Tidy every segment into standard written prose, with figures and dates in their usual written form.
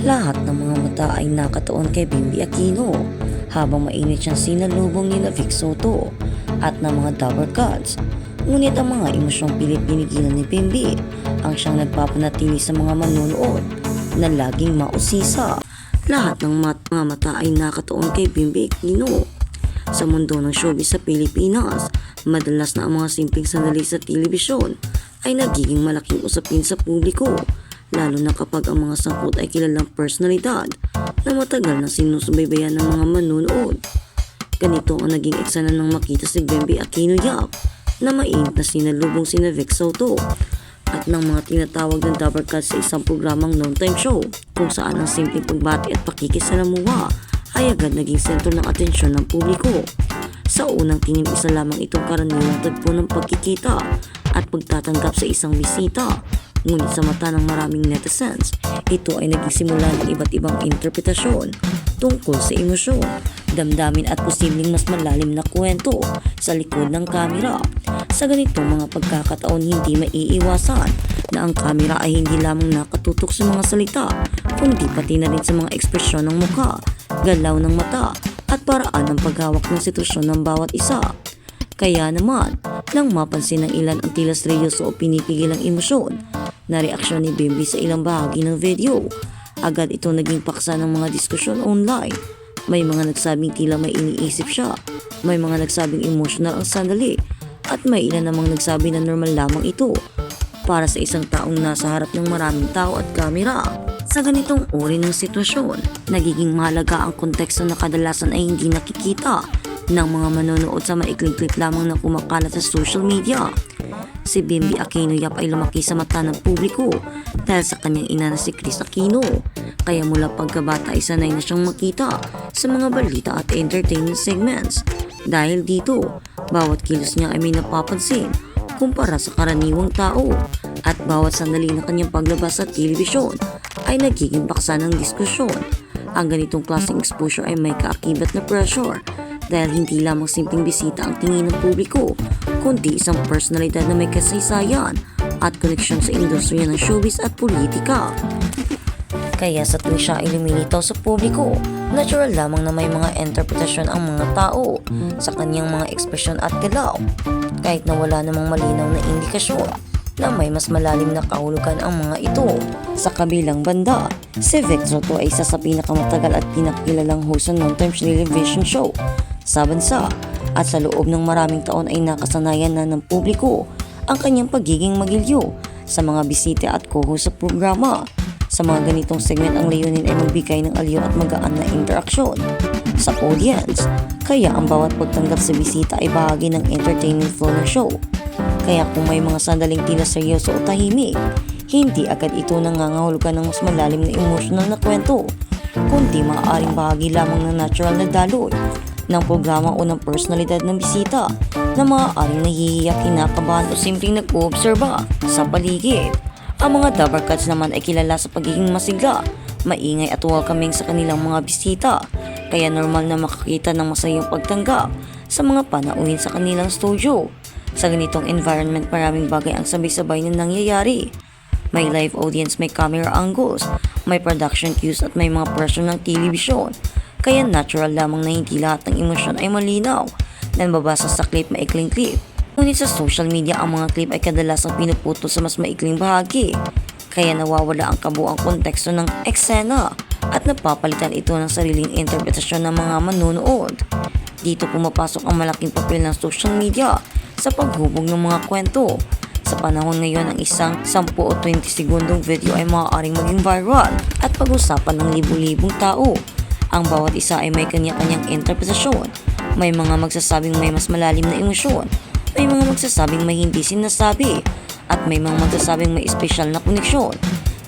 Lahat ng mga mata ay nakatuon kay Bimby Aquino habang mainit siyang sinalubong ni Vic Soto at ng mga Dabber Cats. Ngunit ang mga emosyong pinigilan ni Bimby ang siyang nagpapanatili sa mga manonood na laging mausisa. Lahat ng mga mata ay nakatuon kay Bimby Aquino. Sa mundo ng showbiz sa Pilipinas, madalas na ang mga simpleng sandali sa telebisyon ay nagiging malaking usapin sa publiko, lalo na kapag ang mga sangkot ay kilalang personalidad na matagal na sinusubaybayan ng mga manonood. Ganito ang naging eksena nang makita si Bimby Aquino Yap na mainit na sinalubong sina Vic Soto at ng mga tinatawag ng Dabber Cats sa isang programang noontime show kung saan ang simpleng pagbati at pakikisalamuha ay agad naging sentro ng atensyon ng publiko. Sa unang tingin, isa lamang itong karaniwang tagpo ng pagkikita at pagtatanggap sa isang bisita. Ngunit sa mata ng maraming netizens, ito ay naging simula ng iba't ibang interpretasyon tungkol sa emosyon, damdamin at posibleng mas malalim na kwento sa likod ng kamera. Sa ganitong mga pagkakataon, hindi maiiwasan na ang kamera ay hindi lamang nakatutok sa mga salita, kundi pati na rin sa mga ekspresyon ng mukha, galaw ng mata at paraan ng paghawak ng sitwasyon ng bawat isa. Kaya naman, nang mapansin ng ilan ang tila seryoso o pinipigil ang emosyon na reaksyon ni Bimby sa ilang bahagi ng video, agad ito naging paksa ng mga diskusyon online. May mga nagsabing tila may iniisip siya, may mga nagsabing emotional ang sandali, at may ilan namang nagsabi na normal lamang ito para sa isang taong nasa harap ng maraming tao at kamera. Sa ganitong uri ng sitwasyon, nagiging mahalaga ang konteksto na kadalasan ay hindi nakikita ng mga manonood sa maikling clip lamang na kumakalat sa social media. Si Bimby Aquino Yap ay lumaki sa mata ng publiko dahil sa kanyang ina na si Kris Aquino. Kaya mula pagkabata ay sanay na siyang makita sa mga balita at entertainment segments. Dahil dito, bawat kilos niya ay may napapansin kumpara sa karaniwang tao at bawat sandali na kanyang paglabas sa telebisyon ay nagiging paksa ng diskusyon. Ang ganitong klaseng exposure ay may kaakibat na pressure dahil hindi lamang simpleng bisita ang tingin ng publiko, kundi isang personalidad na may kasaysayan at koneksyon sa industriya ng showbiz at politika. Kaya sa tuwing siya ay lumilitaw sa publiko, natural lamang na may mga interpretasyon ang mga tao sa kanyang mga ekspresyon at galaw, kahit na wala namang malinaw na indikasyon na may mas malalim na kahulugan ang mga ito. Sa kabilang banda, si Vic Soto ay isa sa pinakamatagal at pinakilalang host ng noontime television show sa bansa at sa loob ng maraming taon ay nakasanayan na ng publiko ang kanyang pagiging magilyo sa mga bisita at co-host sa programa. Sa mga ganitong segment, ang layunin ay magbigay ng aliw at magaan na interaksyon sa audience, kaya ang bawat pagtanggap sa bisita ay bahagi ng entertainment flow ng show. Kaya kung may mga sandaling tila seryoso o tahimik, hindi agad ito nangangahulugan ng mas malalim na emotional na kwento, kundi maaaring bahagi lamang ng natural na daloy ng programa o ng personalidad ng bisita na maaaring nahihiyak, kinakabahan o simpleng nag-oobserba sa paligid. Ang mga Dabber Cats naman ay kilala sa pagiging masigla, maingay at welcoming sa kanilang mga bisita, kaya normal na makakita ng masayang pagtanggap sa mga panauhin sa kanilang studio. Sa ganitong environment, maraming bagay ang sabay-sabay na nangyayari. May live audience, may camera angles, may production cues at may mga pressure ng telebisyon. Kaya natural lamang na hindi lahat ng emosyon ay malinaw na nababasa sa clip, maikling clip. Ngunit sa social media, ang mga clip ay kadalasang pinuputol sa mas maikling bahagi. Kaya nawawala ang kabuang konteksto ng eksena at napapalitan ito ng sariling interpretasyon ng mga manonood. Dito pumapasok ang malaking papel ng social media sa paghubog ng mga kwento. Sa panahon ngayon, ang isang 10 o 20 segundong video ay maaaring maging viral at pag-usapan ng libu-libong tao. Ang bawat isa ay may kanya-kanyang interpretasyon. May mga magsasabing may mas malalim na emosyon, may mga magsasabing may hindi sinasabi, at may mga magsasabing may espesyal na koneksyon,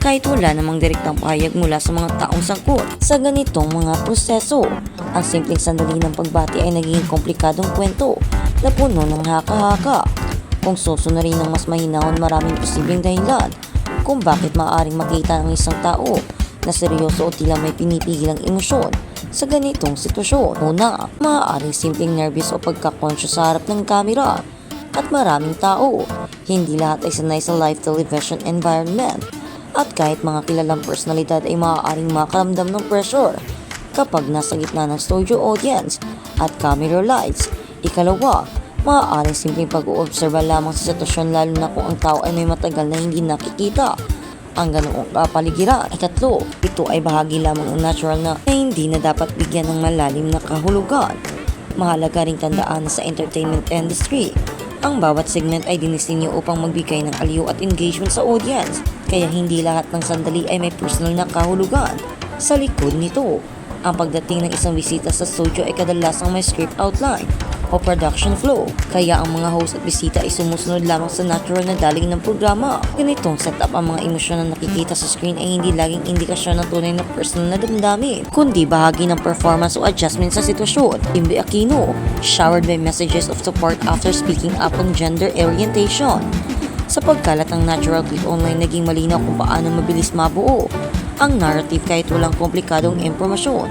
kahit wala namang direktang pahayag mula sa mga taong sangkot. Sa ganitong mga proseso, ang simpleng sandali ng pagbati ay naging komplikadong kwento na puno ng haka-haka. Kung susunurin ng mas mahinahon, maraming posibleng dahilan kung bakit maaaring makita ng isang tao na seryoso o tila may pinipigilang emosyon sa ganitong sitwasyon. Una, maaaring simpleng nervous o pagka-conscious sa harap ng kamera at maraming tao. Hindi lahat ay sanay sa live television environment. At kahit mga kilalang personalidad ay maaaring makaramdam ng pressure kapag nasa gitna ng studio audience at camera lights. Ikalawa, maaaring simpleng pag-uobserba lamang sa sitwasyon lalo na kung ang tao ay may matagal na hindi nakikita ang ganoong kapaligiran. Ikatlo, ito ay bahagi lamang ng natural na hindi na dapat bigyan ng malalim na kahulugan. Mahalaga ring tandaan na sa entertainment industry, ang bawat segment ay dinisenyo upang magbigay ng aliw at engagement sa audience, kaya hindi lahat ng sandali ay may personal na kahulugan sa likod nito. Ang pagdating ng isang bisita sa studio ay kadalasang may script outline o production flow, kaya ang mga host at bisita ay sumusunod lamang sa natural na daling ng programa. Ganitong setup ang mga emosyon na nakikita sa screen ay hindi laging indikasyon ng tunay na personal na damdamin, kundi bahagi ng performance o adjustment sa sitwasyon. Bimbi Aquino, showered by messages of support after speaking up on gender orientation. Sa pagkalat ng natural clip online, naging malinaw kung paano mabilis mabuo ang narrative kahit walang komplikadong impormasyon.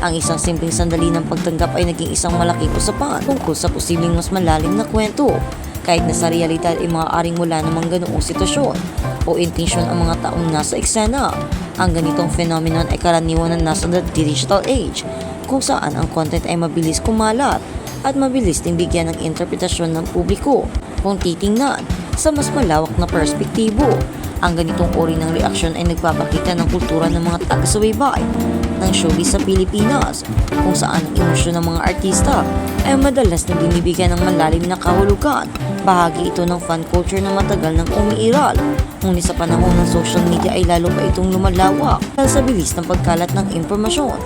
Ang isang simpleng sandali ng pagtanggap ay naging isang malaking usapan tungkol sa posibleng mas malalim na kwento. Kahit na sa realidad ay maaaring wala namang ganoong sitwasyon o intensyon ang mga taong nasa eksena. Ang ganitong phenomenon ay karaniwan na nasa the digital age, kung saan ang content ay mabilis kumalat at mabilis din bigyan ng interpretasyon ng publiko. Kung titingnan sa mas malawak na perspektibo, ang ganitong uri ng reaksyon ay nagpapakita ng kultura ng mga taga-subaybay ng showbiz sa Pilipinas, kung saan ang emosyon ng mga artista ay madalas na binibigyan ng malalim na kahulugan. Bahagi ito ng fan culture na matagal nang umiiral, ngunit sa panahon ng social media ay lalo pa itong lumalawak dahil sa bilis ng pagkalat ng impormasyon.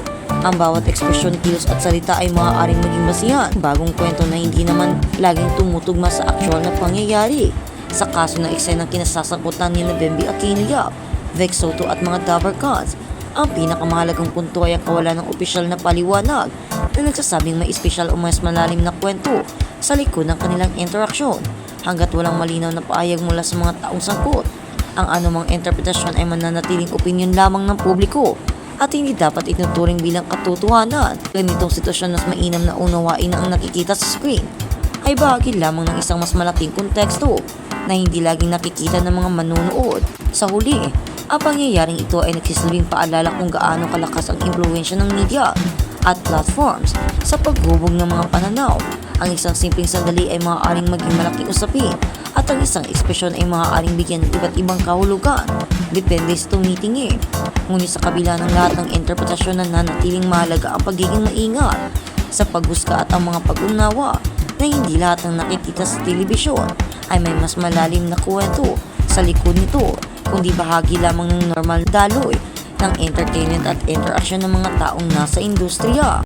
Ang bawat ekspresyon, kilos at salita ay maaaring maging basihan bagong kwento na hindi naman laging tumutugma sa aktual na pangyayari. Sa kaso ng eksenang kinasasangkutan ni Bimbi Aquino, Vic Soto at mga Dabber Cats, ang pinakamahalagang punto ay ang kawalan ng opisyal na paliwanag na nagsasabing may espesyal o mas malalim na kwento sa likod ng kanilang interaksyon. Hanggat walang malinaw na paayag mula sa mga taong sangkot, ang anumang interpretasyon ay mananatiling opinyon lamang ng publiko at hindi dapat itinuturing bilang katotohanan. Ganitong sitwasyon mas mainam na unawain na ang nakikita sa screen ay bahagi lamang ng isang mas malaking konteksto na hindi laging nakikita ng mga manonood. Sa huli, ang pangyayaring ito ay nagsisilbing paalala kung gaano kalakas ang impluwensya ng media at platforms sa paghubog ng mga pananaw. Ang isang simpleng sandali ay maaaring maging malaking usapin at ang isang ekspresyon ay maaaring bigyan ng iba't ibang kahulugan, depende sa tumitingin. Ngunit sa kabila ng lahat ng interpretasyon, nananatiling mahalaga ang pagiging maingat sa paghusga at ang mga pag-unawa na hindi lahat ng nakikita sa telebisyon ay may mas malalim na kwento sa likod nito, kundi bahagi lamang ng normal daloy ng entertainment at interaksyon ng mga taong nasa industriya.